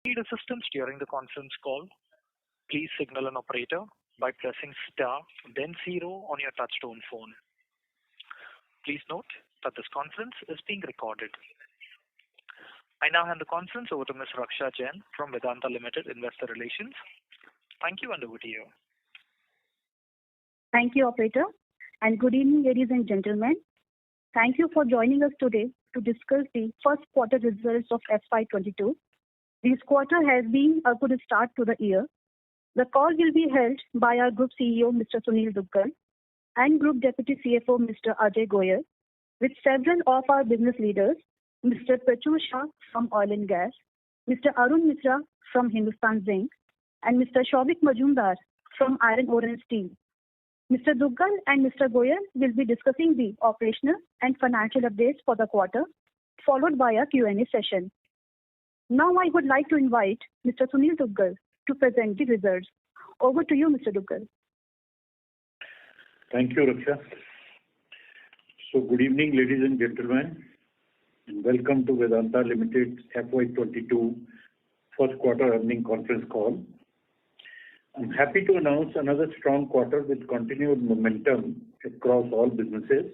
Need assistance during the conference call, please signal an operator by pressing star then zero on your touchtone phone. Please note that this conference is being recorded. I now hand the conference over to Ms. Raksha Jain from Vedanta Limited Investor Relations. Thank you, and over to you. Thank you, operator, and good evening, ladies and gentlemen. Thank you for joining us today to discuss the first quarter results of FY22. This quarter has been a good start to the year. The call will be held by our Group CEO, Mr. Sunil Duggal, and Group Deputy CFO, Mr. Ajay Goyal, with several of our business leaders, Mr. Prachur Shah from Oil and Gas, Mr. Arun Mishra from Hindustan Zinc, and Mr. Shobik Majumdar from Iron Ore and Steel. Mr. Duggal and Mr. Goyal will be discussing the operational and financial updates for the quarter, followed by a Q&A session. Now I would like to invite Mr. Sunil Duggal to present the results. Over to you, Mr. Duggal. Thank you, Raksha. So good evening, ladies and gentlemen, and welcome to Vedanta Limited FY22 first quarter earnings conference call. I'm happy to announce another strong quarter with continued momentum across all businesses.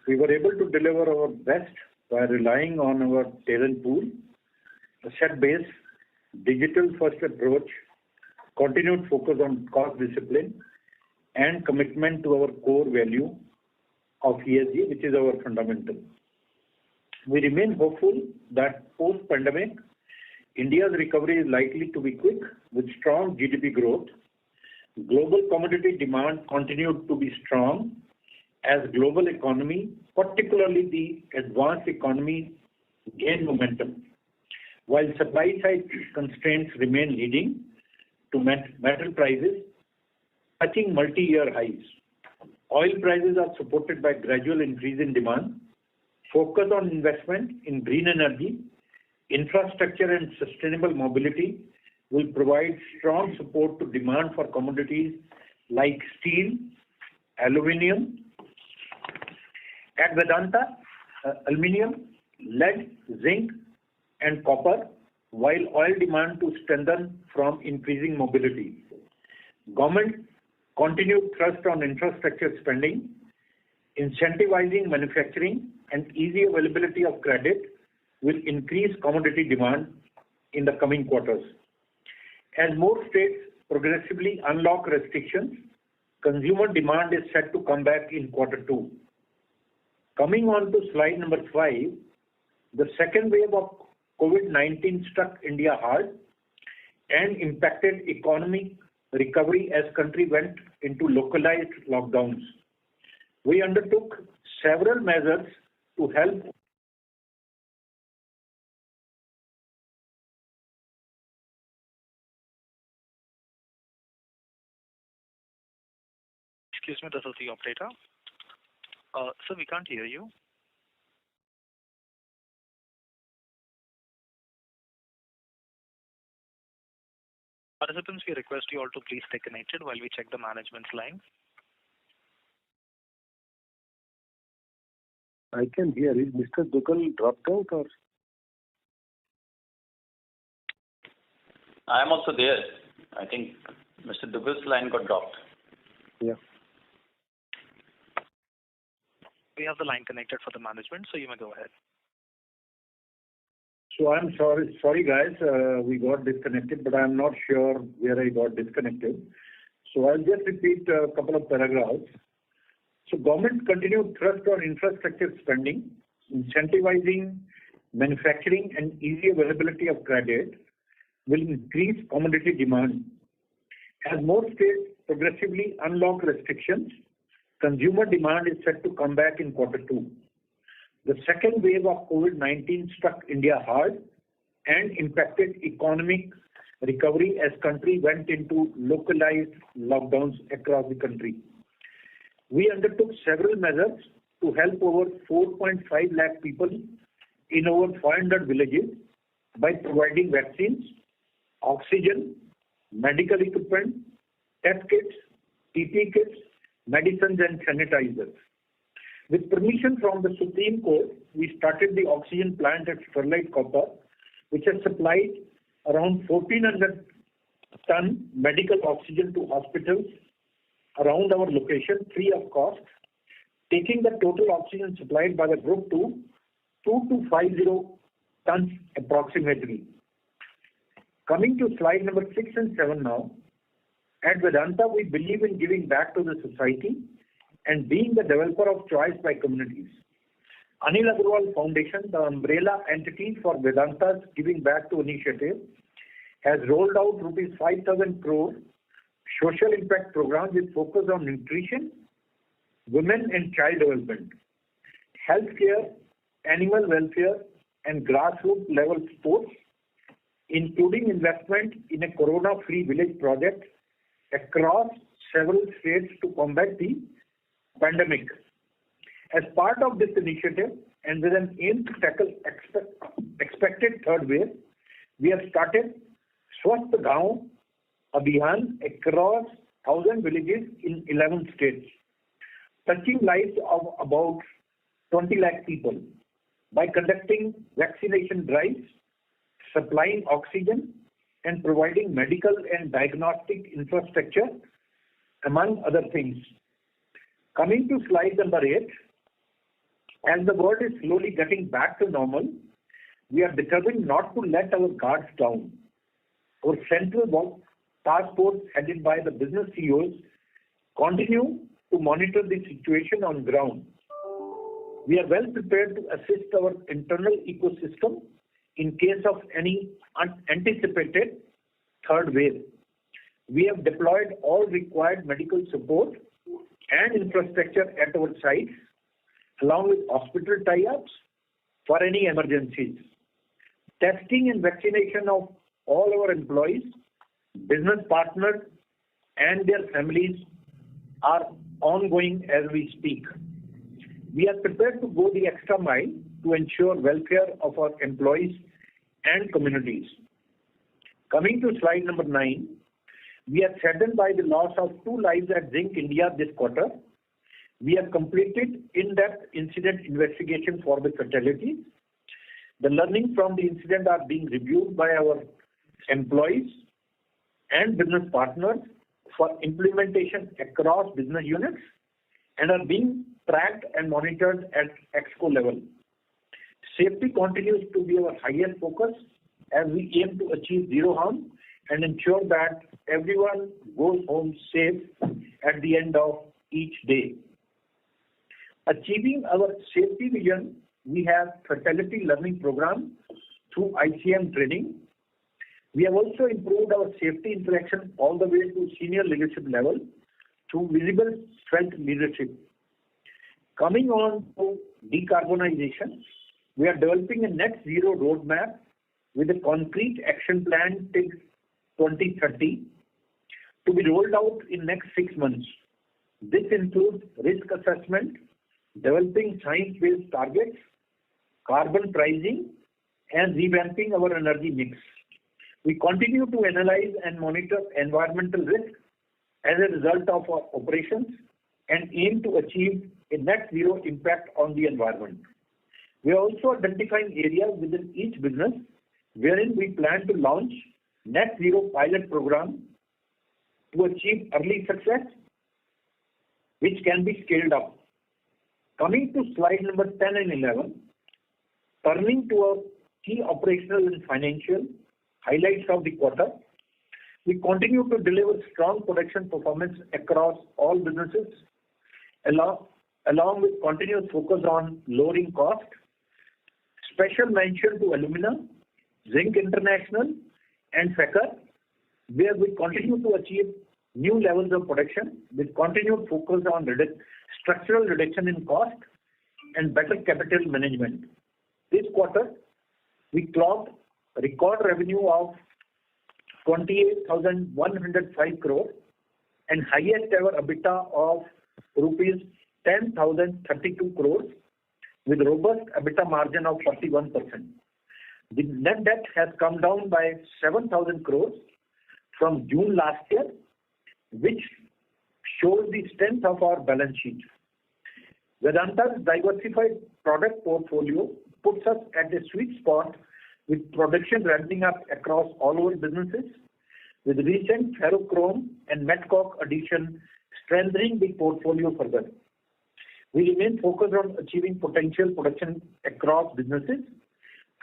We were able to deliver our best by relying on our talent pool, asset-based, digital-first approach, continued focus on cost discipline, and commitment to our core value of ESG, which is our fundamental. We remain hopeful that post-pandemic, India's recovery is likely to be quick with strong GDP growth. Global commodity demand continued to be strong as global economy, particularly the advanced economy, gained momentum, while supply side constraints remain leading to metal prices touching multi-year highs. Oil prices are supported by gradual increase in demand, focus on investment in green energy, infrastructure and sustainable mobility will provide strong support to demand for commodities like steel, aluminium. At Vedanta, aluminium, lead, zinc, and copper, while oil demand to strengthen from increasing mobility. Government continued thrust on infrastructure spending, incentivizing manufacturing, and easy availability of credit will increase commodity demand in the coming quarters. As more states progressively unlock restrictions, consumer demand is set to come back in quarter 2. Coming on to slide number 5, the second wave of COVID-19 struck India hard and impacted economic recovery as country went into localized lockdowns. We undertook several measures to help. Excuse me, this is the operator. Sir, we can't hear you. Participants, we request you all to please stay connected while we check the management's line. I can hear. Is Mr. Duggal dropped out or? I am also there. I think Mr. Duggal's line got dropped. Yeah. We have the line connected for the management, so you may go ahead. So I'm sorry guys, we got disconnected, but I'm not sure where I got disconnected. So I'll just repeat a couple of paragraphs. So government continued thrust on infrastructure spending, incentivizing manufacturing and easy availability of credit will increase commodity demand. As more states progressively unlock restrictions, consumer demand is set to come back in quarter 2. The second wave of COVID-19 struck India hard and impacted economic recovery as country went into localized lockdowns across the country. We undertook several measures to help over 4.5 lakh people in over 500 villages by providing vaccines, oxygen, medical equipment, test kits, PPE kits, medicines and sanitizers. With permission from the Supreme Court, we started the oxygen plant at Sterlite Copper, which has supplied around 1,400 ton medical oxygen to hospitals around our location free of cost, taking the total oxygen supplied by the group to 2250 tons approximately. Coming to slide number 6 and 7 now. At Vedanta, we believe in giving back to the society and being the developer of choice by communities. Anil Agarwal Foundation, the umbrella entity for Vedanta's Giving Back to initiative, has rolled out rupees 5,000 crore social impact program with focus on nutrition, women and child development, healthcare, animal welfare, and grassroots level sports, including investment in a corona-free village project across several states to combat the pandemic. As part of this initiative and with an aim to tackle expected third wave, we have started Swasth Gaon Abhiyan across 1,000 villages in 11 states, touching lives of about 20 lakh people by conducting vaccination drives, supplying oxygen, and providing medical and diagnostic infrastructure, among other things. Coming to slide number 8, as the world is slowly getting back to normal, we are determined not to let our guards down. Our central task force headed by the business CEOs continue to monitor the situation on ground. We are well prepared to assist our internal ecosystem in case of any unanticipated third wave. We have deployed all required medical support and infrastructure at our sites, along with hospital tie-ups for any emergencies. Testing and vaccination of all our employees, business partners, and their families are ongoing as we speak. We are prepared to go the extra mile to ensure welfare of our employees and communities. Coming to slide number 9, we are saddened by the loss of 2 lives at Zinc India this quarter. We have completed in-depth incident investigation for the fatality. The learnings from the incident are being reviewed by our employees and business partners for implementation across business units and are being tracked and monitored at EXCO level. Safety continues to be our highest focus as we aim to achieve zero harm and ensure that everyone goes home safe at the end of each day. Achieving our safety vision, we have fatality learning program through ICM training. We have also improved our safety interaction all the way to senior leadership level through visible felt leadership. Coming on to decarbonization, we are developing a net zero roadmap with a concrete action plan till 2030 to be rolled out in next 6 months. This includes risk assessment, developing science-based targets, carbon pricing, and revamping our energy mix. We continue to analyze and monitor environmental risk as a result of our operations and aim to achieve a net zero impact on the environment. We are also identifying areas within each business wherein we plan to launch net zero pilot program to achieve early success, which can be scaled up. Coming to slide number 10 and 11, turning to our key operational and financial highlights of the quarter, we continue to deliver strong production performance across all businesses, along with continuous focus on lowering cost. Special mention to alumina, Zinc International, and FECR, where we continue to achieve new levels of production with continued focus on structural reduction in cost and better capital management. This quarter, we clocked a record revenue of 28,105 crore and highest ever EBITDA of rupees 10,032 crores with robust EBITDA margin of 41%. The net debt has come down by 7,000 crores from June last year, which shows the strength of our balance sheet. Vedanta's diversified product portfolio puts us at a sweet spot with production ramping up across all our businesses, with recent ferrochrome and met coke addition strengthening the portfolio further. We remain focused on achieving potential production across businesses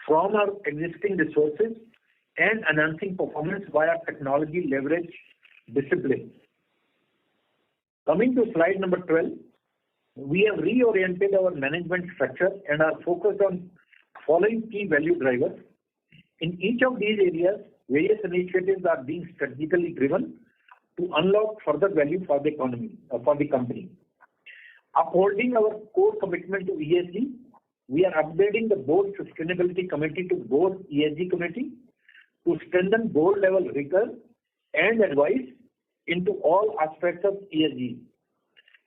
from our existing resources and enhancing performance via technology leverage discipline. Coming to slide number 12, we have reoriented our management structure and are focused on following key value drivers. In each of these areas, various initiatives are being strategically driven to unlock further value for the economy, for the company. Upholding our core commitment to ESG, we are upgrading the board sustainability committee to board ESG committee to strengthen board level rigor and advice into all aspects of ESG.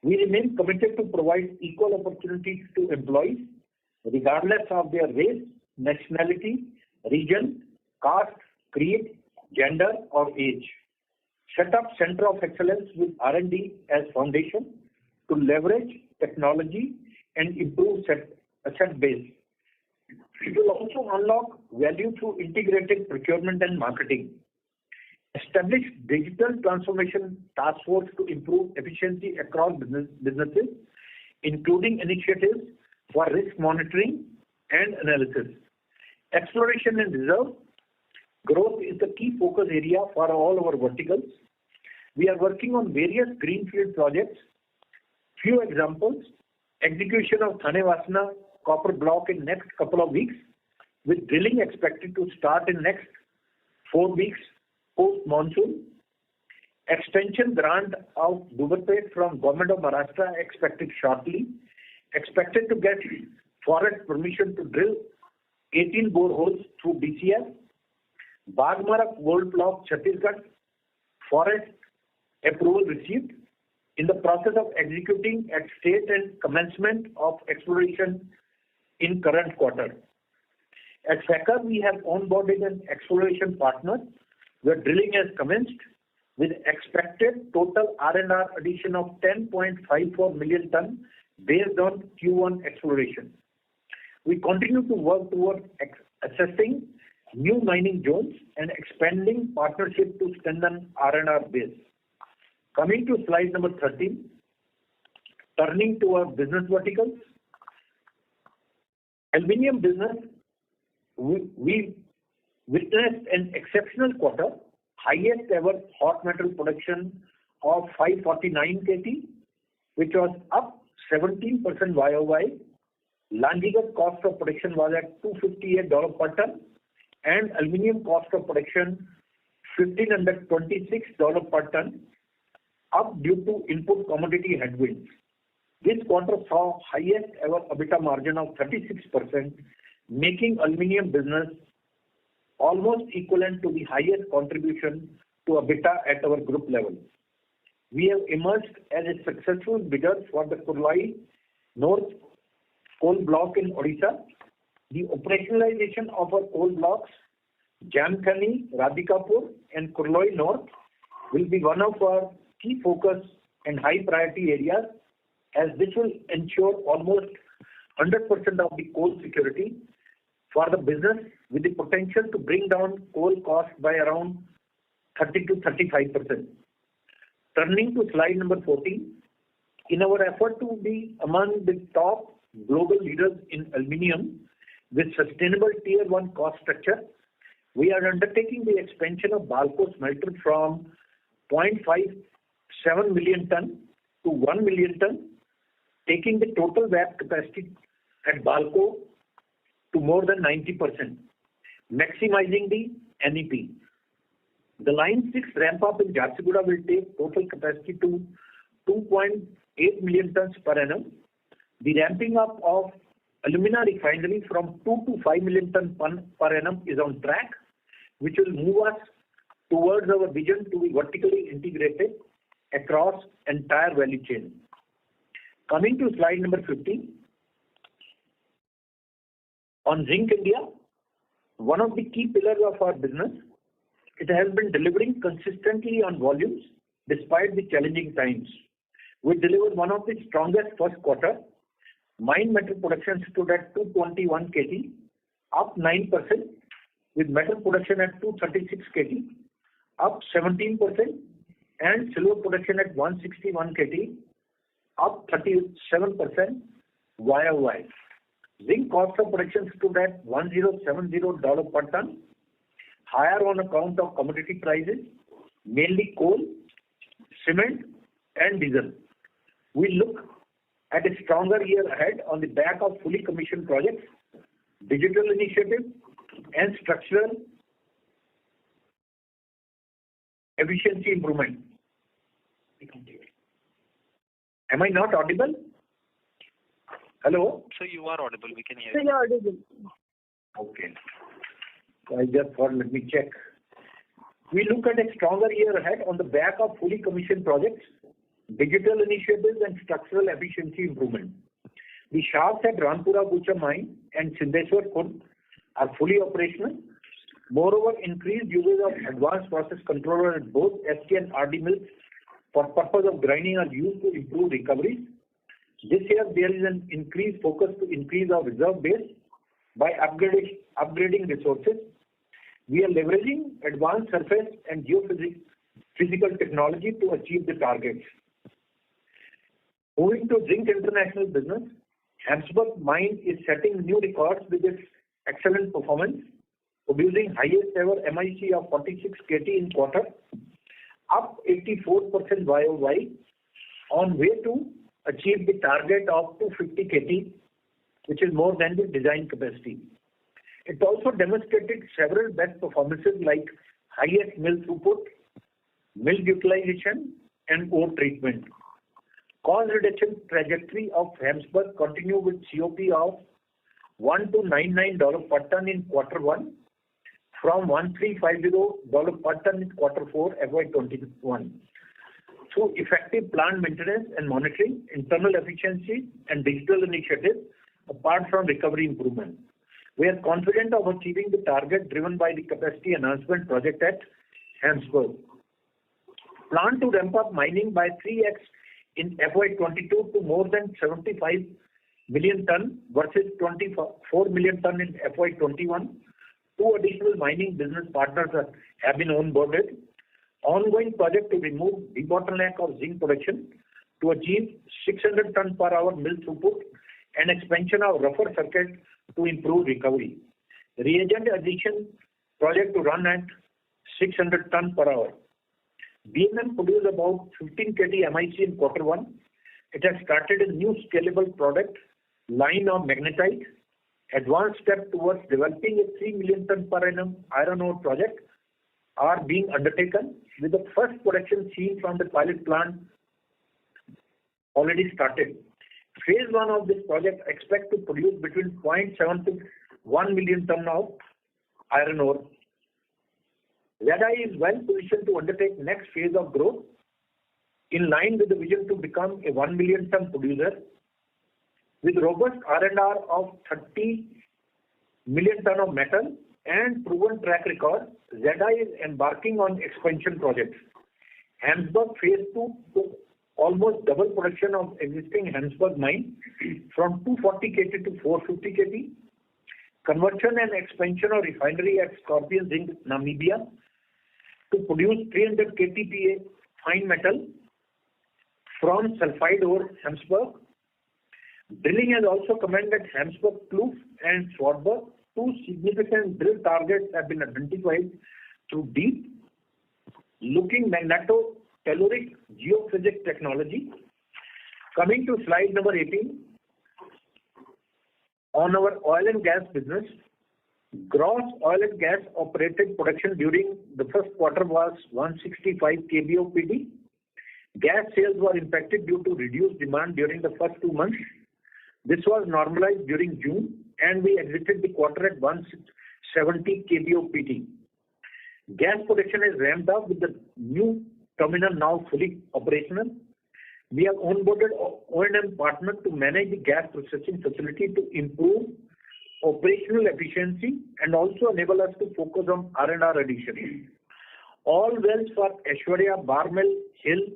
We remain committed to provide equal opportunities to employees regardless of their race, nationality, region, caste, creed, gender or age. Set up Center of Excellence with R&D as foundation to leverage technology and improve asset base. It will also unlock value through integrated procurement and marketing. Establish digital transformation task force to improve efficiency across businesses, including initiatives for risk monitoring and analysis. Exploration and reserve growth is the key focus area for all our verticals. We are working on various greenfield projects. Few examples: execution of Thane Vasana copper block in next couple of weeks, with drilling expected to start in next 4 weeks post monsoon. Extension grant of Dubarpet from Government of Maharashtra expected shortly. Expected to get forest permission to drill 18 boreholes through DCF. Bagmara gold block Chhattisgarh forest approval received. In the process of executing at state and commencement of exploration in current quarter. At Sakar, we have onboarded an exploration partner where drilling has commenced with expected total R&R addition of 10.54 million ton based on Q1 exploration. We continue to work towards assessing new mining zones and expanding partnership to strengthen R&R base. Coming to slide number 13, turning to our business verticals. Aluminium business, we witnessed an exceptional quarter, highest ever hot metal production of 549 KT, which was up 17% YOY. Landigat cost of production was at $258 per ton, and aluminium cost of production $1,526 per ton, up due to input commodity headwinds. This quarter saw highest ever EBITDA margin of 36%, making aluminium business almost equivalent to the highest contribution to EBITDA at our group level. We have emerged as a successful bidder for the Kurlai North coal block in Odisha. The operationalization of our coal blocks, Jamkhani, Radhikapur and Kurlai North, will be one of our key focus and high priority areas, as this will ensure almost 100% of the coal security for the business, with the potential to bring down coal cost by around 30 to 35%. Turning to slide number 14, in our effort to be among the top global leaders in aluminium with sustainable tier 1 cost structure, we are undertaking the expansion of Balco smelter from 0.57 million ton to 1 million ton, taking the total VAP capacity at Balco to more than 90%, maximizing the NEP. The line 6 ramp up in Jharsuguda will take total capacity to 2.8 million tons per annum. The ramping up of alumina refinery from 2 to 5 million ton per annum is on track, which will move us towards our vision to be vertically integrated across entire value chain. Coming to slide number 15. On Zinc India, one of the key pillars of our business, it has been delivering consistently on volumes despite the challenging times. We delivered one of the strongest first quarter. Mine metal production stood at 221 KT, up 9%, with metal production at 236 KT, up 17%, and silver production at 161 KT, up 37% YOY. Zinc cost of production stood at $1070 per ton, higher on account of commodity prices, mainly coal, cement, and diesel. We look at a stronger year ahead on the back of fully commissioned projects, digital initiatives, and structural efficiency improvement. Am I not audible? Hello? So you are audible. We can hear So you. you're audible. Okay. I just thought, let me check. We look at a stronger year ahead on the back of fully commissioned projects, digital initiatives, and structural efficiency improvement. The shafts at Rampura Agucha mine and Sindeswar Khurd are fully operational. Moreover, increased usage of advanced process controller at both ST and RD mills for purpose of grinding are used to improve recoveries. This year, there is an increased focus to increase our reserve base by upgrading resources. We are leveraging advanced surface and geophysical technology to achieve the targets. Moving to Zinc International business, Hamsberg mine is setting new records with its excellent performance, producing highest ever MIC of 46 KT in quarter, up 84% YOY, on way to achieve the target of 250 KT, which is more than the design capacity. It also demonstrated several best performances like highest mill throughput, mill utilization, and ore treatment. Cost reduction trajectory of Hamsberg continue with COP of $1,299 per ton in quarter 1 from $1,350 per ton in quarter 4 FY21. Through effective plant maintenance and monitoring, internal efficiency, and digital initiatives, apart from recovery improvement. We are confident of achieving the target driven by the capacity enhancement project at Hamsberg. Plan to ramp up mining by 3x in FY22 to more than 75 million ton versus 24 million ton in FY21. 2 additional mining business partners have been onboarded. Ongoing project to remove debottleneck of zinc production to achieve 600 ton per hour mill throughput and expansion of rougher circuit to improve recovery. Reagent addition project to run at 600 ton per hour. BMM produced about 15 KT MIC in quarter 1. It has started a new scalable product line of magnetite. Advanced step towards developing a 3 million ton per annum iron ore project are being undertaken, with the first production seen from the pilot plant already started. Phase 1 of this project expect to produce between 0.7 to 1 million ton of iron ore. ZI is well positioned to undertake next phase of growth in line with the vision to become a 1 million ton producer. With robust R&R of 30 million ton of metal and proven track record, ZI is embarking on expansion projects. Hamsberg phase 2 to almost double production of existing Hamsberg mine from 240 KT to 450 KT. Conversion and expansion of refinery at Scorpion Zinc, Namibia, to produce 300 KTPA fine metal from sulfide ore Hamsberg. Drilling has also commenced at Hamsberg Kloof and Swartberg. 2 significant drill targets have been identified through deep looking magnetotelluric geophysics technology. Coming to slide number 18, on our oil and gas business, gross oil and gas operated production during the first quarter was 165 kBOPD. Gas sales were impacted due to reduced demand during the first 2 months. This was normalized during June, and we exited the quarter at 170 kBOPD. Gas production is ramped up with the new terminal now fully operational. We have onboarded O&M partner to manage the gas processing facility to improve operational efficiency and also enable us to focus on R&R addition. All wells for Aishwarya, Barmel, Hill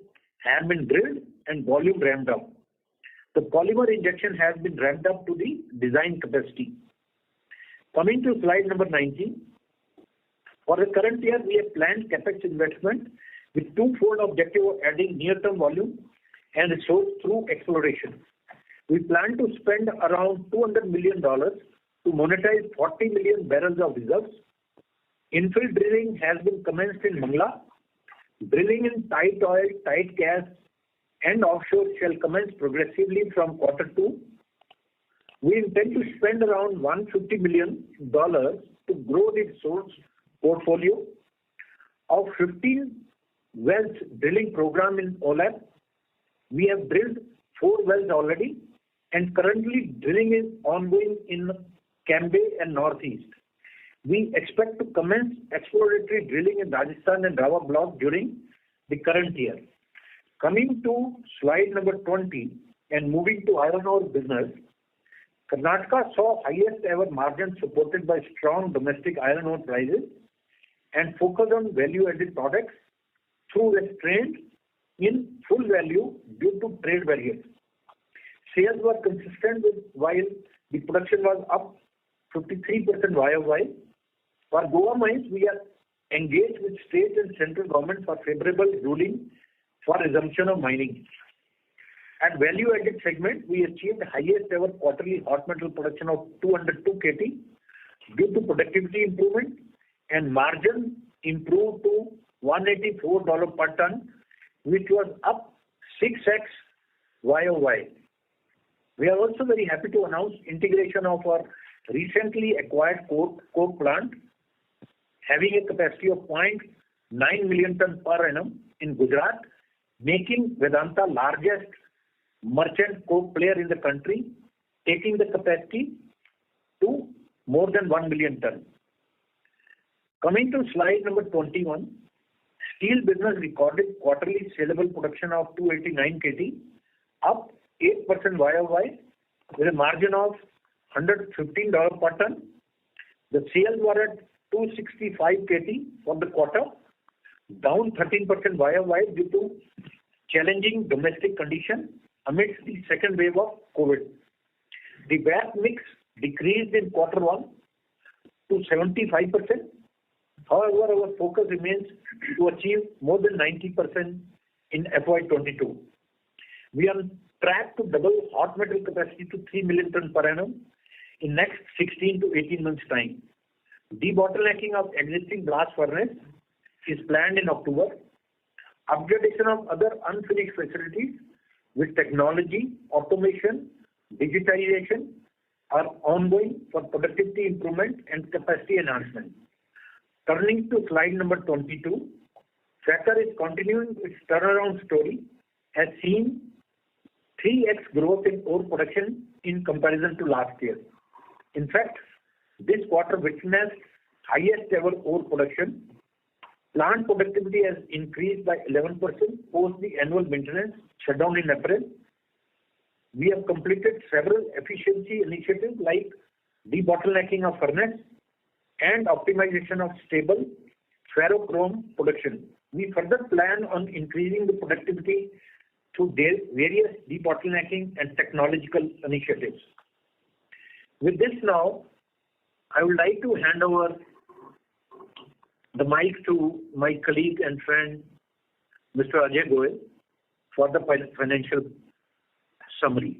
have been drilled and volume ramped up. The polymer injection has been ramped up to the design capacity. Coming to slide number 19, For the current year, we have planned CapEx investment with twofold objective of adding near-term volume and resource through exploration. We plan to spend around $200 million to monetize 40 million barrels of reserves. Infill drilling has been commenced in Mangla. Drilling in tight oil, tight gas, and offshore shall commence progressively from Q2. We intend to spend around $150 million to grow the resource portfolio. Of 15 wells drilling program in OLAP, we have drilled 4 wells already, and currently drilling is ongoing in Cambe and Northeast. We expect to commence exploratory drilling in Rajasthan and Rawa block during the current year. Coming to slide number 20 and moving to iron ore business, Karnataka saw highest ever margins supported by strong domestic iron ore prices and focus on value-added products through restraint in full value due to trade barriers. Sales were consistent with while the production was up 53% YOY. For Goa mines, we are engaged with state and central government for favorable ruling for resumption of mining. At value-added segment, we achieved highest ever quarterly hot metal production of 202 KT due to productivity improvement, and margin improved to $184 per ton, which was up 6x YOY. We are also very happy to announce integration of our recently acquired coke plant, having a capacity of 0.9 million ton per annum in Gujarat, making Vedanta largest merchant coke player in the country, taking the capacity to more than 1 million ton. Coming to slide number 21, steel business recorded quarterly saleable production of 289 KT, up 8% YOY with a margin of $115 per ton. The sales were at 265 KT for the quarter, down 13% YOY due to challenging domestic condition amidst the second wave of COVID. The VAT mix decreased in Q1 to 75%. However, our focus remains to achieve more than 90% in FY22. We are on track to double hot metal capacity to 3 million ton per annum in next 16 to 18 months time. Debottlenecking of existing blast furnace is planned in October. Upgradation of other unfinished facilities with technology, automation, digitization are ongoing for productivity improvement and capacity enhancement. Turning to slide number 22, Sagar is continuing its turnaround story, has seen 3x growth in ore production in comparison to last year. In fact, this quarter witnessed highest ever ore production. Plant productivity has increased by 11% post the annual maintenance shutdown in April. We have completed several efficiency initiatives like debottlenecking of furnace and optimization of stable ferrochrome production. We further plan on increasing the productivity through various debottlenecking and technological initiatives. With this now, I would like to hand over the mic to my colleague and friend, Mr. Ajay Goel, for the financial summary.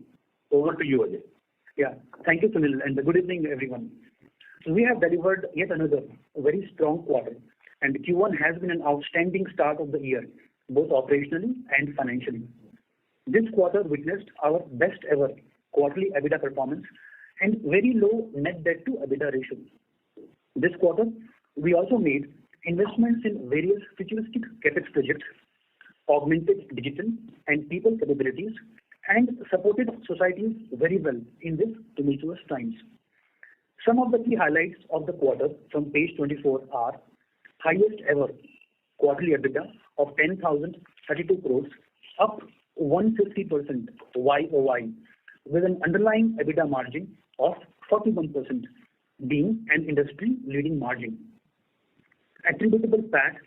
Over to you, Ajay. Yeah, thank you, Sunil, and good evening, everyone. So we have delivered yet another very strong quarter, and Q1 has been an outstanding start of the year, both operationally and financially. This quarter witnessed our best ever quarterly EBITDA performance and very low net debt to EBITDA ratio. This quarter, we also made investments in various futuristic CapEx projects, augmented digital and people capabilities, and supported societies very well in these tumultuous times. Some of the key highlights of the quarter from page 24 are highest ever quarterly EBITDA of 10,032 crores, up 150% YOY, with an underlying EBITDA margin of 41%, being an industry leading margin. Attributable PAT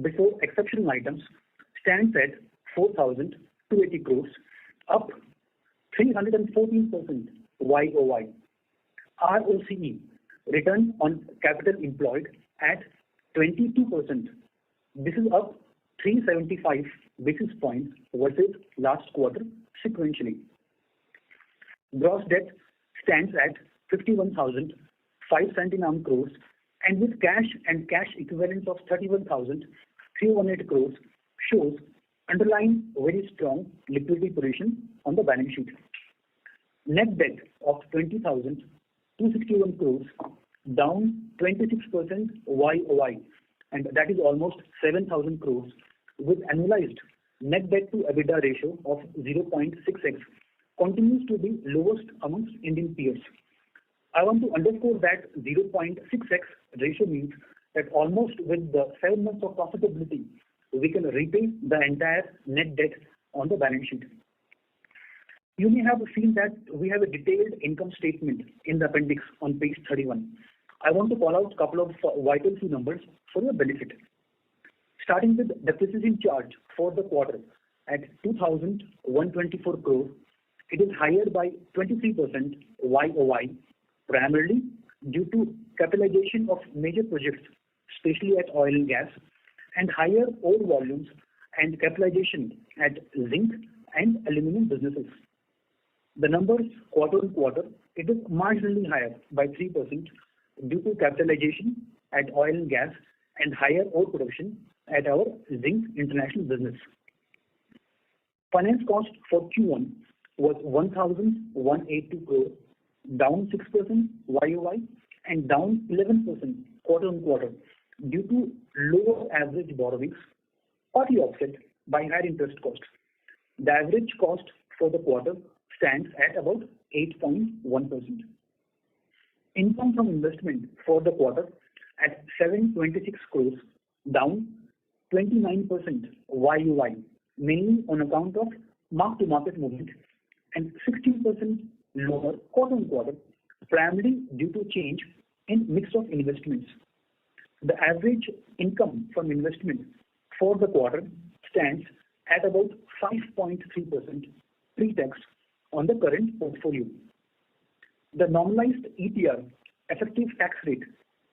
before exceptional items stands at 4,280 crores, up 314% YOY. ROCE, return on capital employed, at 22%. This is up 375 basis points versus last quarter sequentially. Gross debt stands at 51,579 crores, and with cash and cash equivalents of 31,318 crores shows underlying very strong liquidity position on the balance sheet. Net debt of 20,261 crores, down 26% YOY, and that is almost 7,000 crores, with annualized net debt to EBITDA ratio of 0.6x, continues to be lowest amongst Indian peers. I want to underscore that 0.6x ratio means that almost with the 7 months of profitability, we can repay the entire net debt on the balance sheet. You may have seen that we have a detailed income statement in the appendix on page 31. I want to call out a couple of vital few numbers for your benefit. Starting with depreciation charge for the quarter at 2,124 crore, it is higher by 23% YOY, primarily due to capitalization of major projects, especially at oil and gas, and higher ore volumes and capitalization at zinc and aluminum businesses. The numbers quarter-on-quarter, it is marginally higher by 3% due to capitalization at oil and gas and higher ore production at our zinc international business. Finance cost for Q1 was 1,182 crore, down 6% YOY and down 11% quarter-on-quarter due to lower average borrowings, partly offset by higher interest costs. The average cost for the quarter stands at about 8.1%. Income from investment for the quarter at 726 crores, down 29% YOY, mainly on account of mark-to-market movement, and 16% lower quarter-on-quarter, primarily due to change in mix of investments. The average income from investment for the quarter stands at about 5.3% pre-tax on the current portfolio. The normalized ETR effective tax rate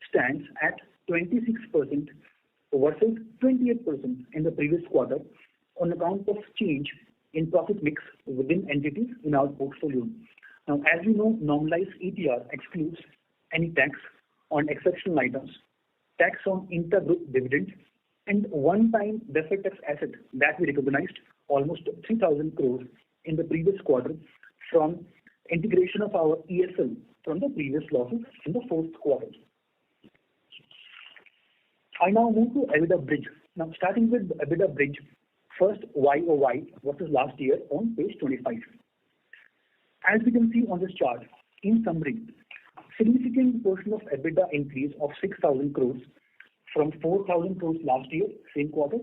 stands at 26% versus 28% in the previous quarter on account of change in profit mix within entities in our portfolio. Now, as you know, normalized ETR excludes any tax on exceptional items, tax on intergroup dividend, and one-time deferred tax asset that we recognized almost 3,000 crores in the previous quarter from integration of our ESL from the previous losses in the fourth quarter. I now move to EBITDA bridge. Now, starting with EBITDA bridge, first YOY versus last year on page 25. As we can see on this chart, in summary, significant portion of EBITDA increase of 6,000 crores from 4,000 crores last year, same quarter,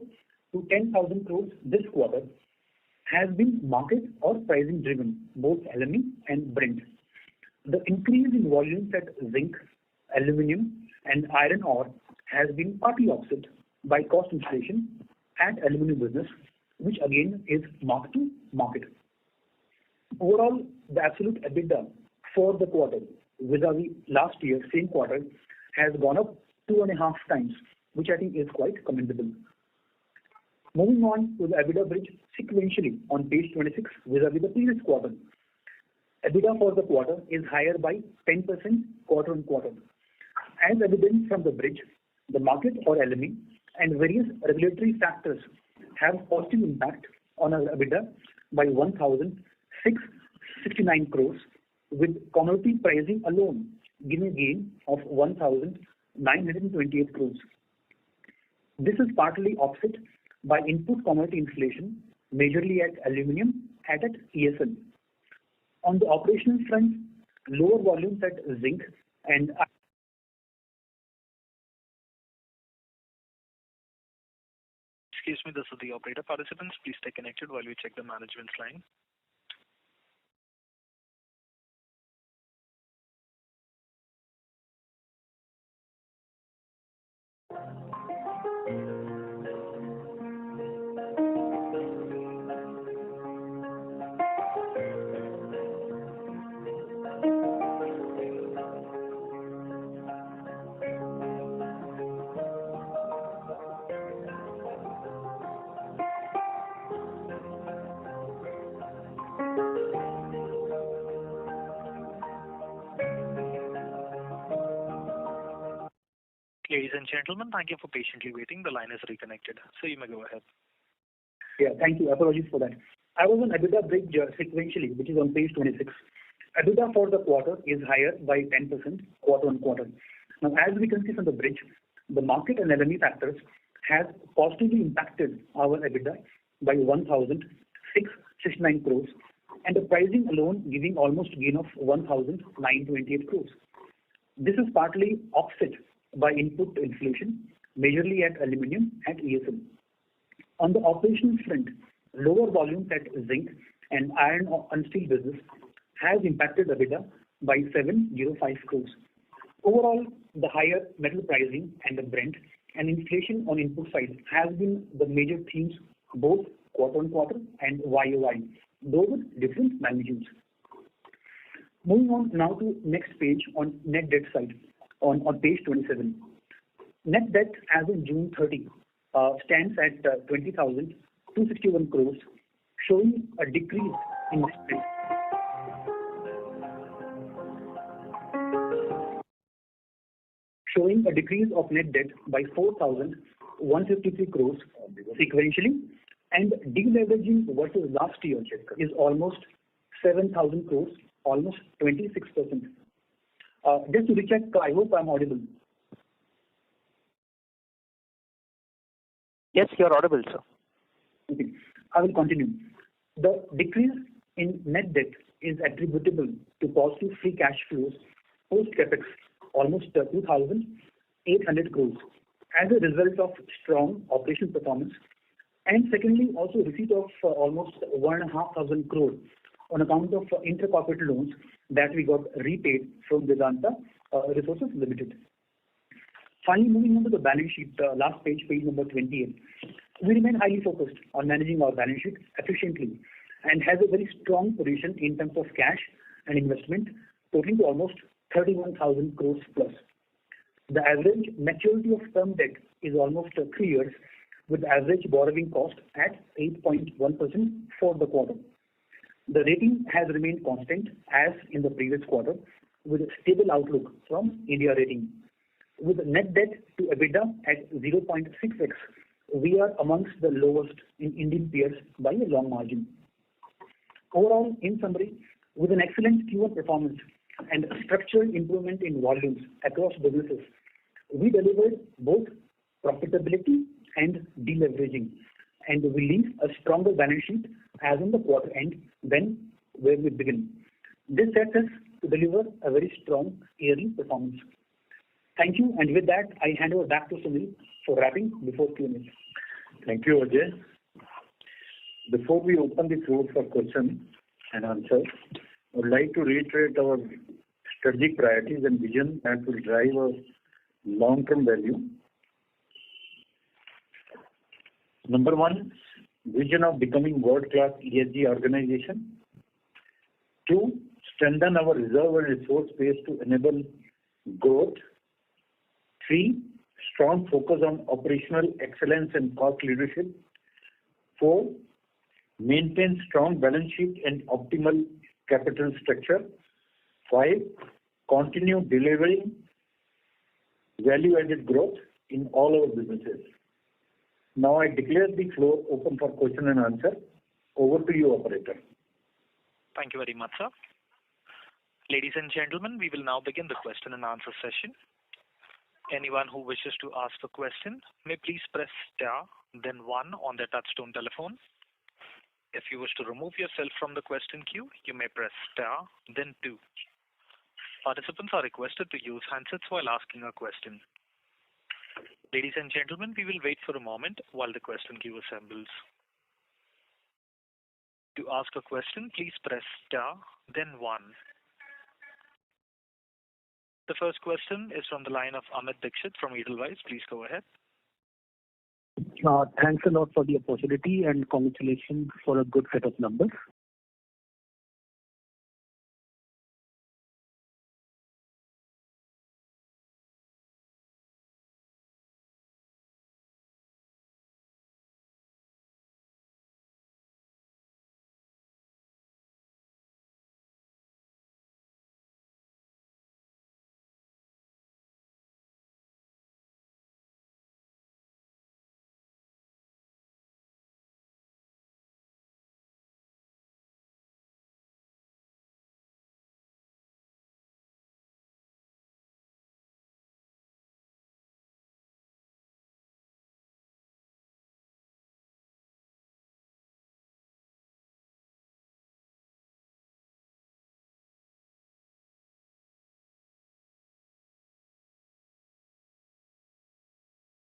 to 10,000 crores this quarter has been market or pricing driven, both LME and Brent. The increase in volumes at zinc, aluminum, and iron ore has been partly offset by cost inflation at aluminum business, which again is mark to market. Overall, the absolute EBITDA for the quarter vis-a-vis last year, same quarter, has gone up 2.5 times, which I think is quite commendable. Moving on to the EBITDA bridge sequentially on page 26 vis-a-vis the previous quarter. EBITDA for the quarter is higher by 10% quarter-on-quarter. As evident from the bridge, the market or LME and various regulatory factors have positive impact on our EBITDA by 1,669 crores, with commodity pricing alone giving a gain of 1,928 crores. This is partly offset by input commodity inflation, majorly at aluminum and at ESL. On the operational front, lower volumes at zinc and Excuse me, this is the operator. Participants, please stay connected while we check the management's line. Ladies and gentlemen, thank you for patiently waiting. The line is reconnected, so you may go ahead. Yeah, thank you. Apologies for that. I was on EBITDA bridge sequentially, which is on page 26. EBITDA for the quarter is higher by 10% quarter-on-quarter. Now, as we can see from the bridge, the market and LME factors have positively impacted our EBITDA by 1,669 crores, and the pricing alone giving almost gain of 1,928 crores. This is partly offset by input inflation, majorly at aluminium and ESL. On the operational front, lower volumes at zinc and iron and steel business has impacted EBITDA by 705 crores. Overall, the higher metal pricing and the Brent and inflation on input side has been the major themes both quarter-on-quarter and YOY, though with different magnitudes. Moving on now to next page on net debt side on page 27. Net debt as of June 30 stands at 20,261 crores, showing a decrease in net debt. Showing a decrease of net debt by 4,153 crores sequentially, and deleveraging versus last year is almost 7,000 crores, almost 26%. Just to recheck, I hope I'm audible. Yes, you're audible, sir. Okay. I will continue. The decrease in net debt is attributable to positive free cash flows post capex, almost 2,800 crores, as a result of strong operational performance, and secondly also receipt of almost 1,500 crores on account of intercorporate loans that we got repaid from Vedanta Resources Limited. Finally, moving on to the balance sheet, last page, page number 28. We remain highly focused on managing our balance sheet efficiently and has a very strong position in terms of cash and investment, totaling to almost 31,000 crores plus. The average maturity of term debt is almost 3 years, with average borrowing cost at 8.1% for the quarter. The rating has remained constant as in the previous quarter, with a stable outlook from India Rating. With net debt to EBITDA at 0.6x, we are amongst the lowest in Indian peers by a long margin. Overall, in summary, with an excellent Q1 performance and structural improvement in volumes across businesses, we delivered both profitability and deleveraging, and we leave a stronger balance sheet as in the quarter end than where we begin. This sets us to deliver a very strong yearly performance. Thank you, and with that, I hand over back to Sunil for wrapping before Q&A. Thank you, Ajay. Before we open the floor for questions and answers, I would like to reiterate our strategic priorities and vision that will drive our long-term value. Number one, vision of becoming world-class ESG organization. 2, strengthen our reserve and resource base to enable growth. 3, strong focus on operational excellence and cost leadership. 4, maintain strong balance sheet and optimal capital structure. 5, continue delivering value-added growth in all our businesses. Now I declare the floor open for question and answer. Over to you, operator. Thank you very much, sir. Ladies and gentlemen, we will now begin the question and answer session. Anyone who wishes to ask a question may please press star, then 1 on their touchtone telephone. If you wish to remove yourself from the question queue, you may press star, then 2. Participants are requested to use handsets while asking a question. Ladies and gentlemen, we will wait for a moment while the question queue assembles. To ask a question, please press star, then 1. The first question is from the line of Amit Dixit from Edelweiss. Please go ahead. Thanks a lot for the opportunity and congratulations for a good set of numbers.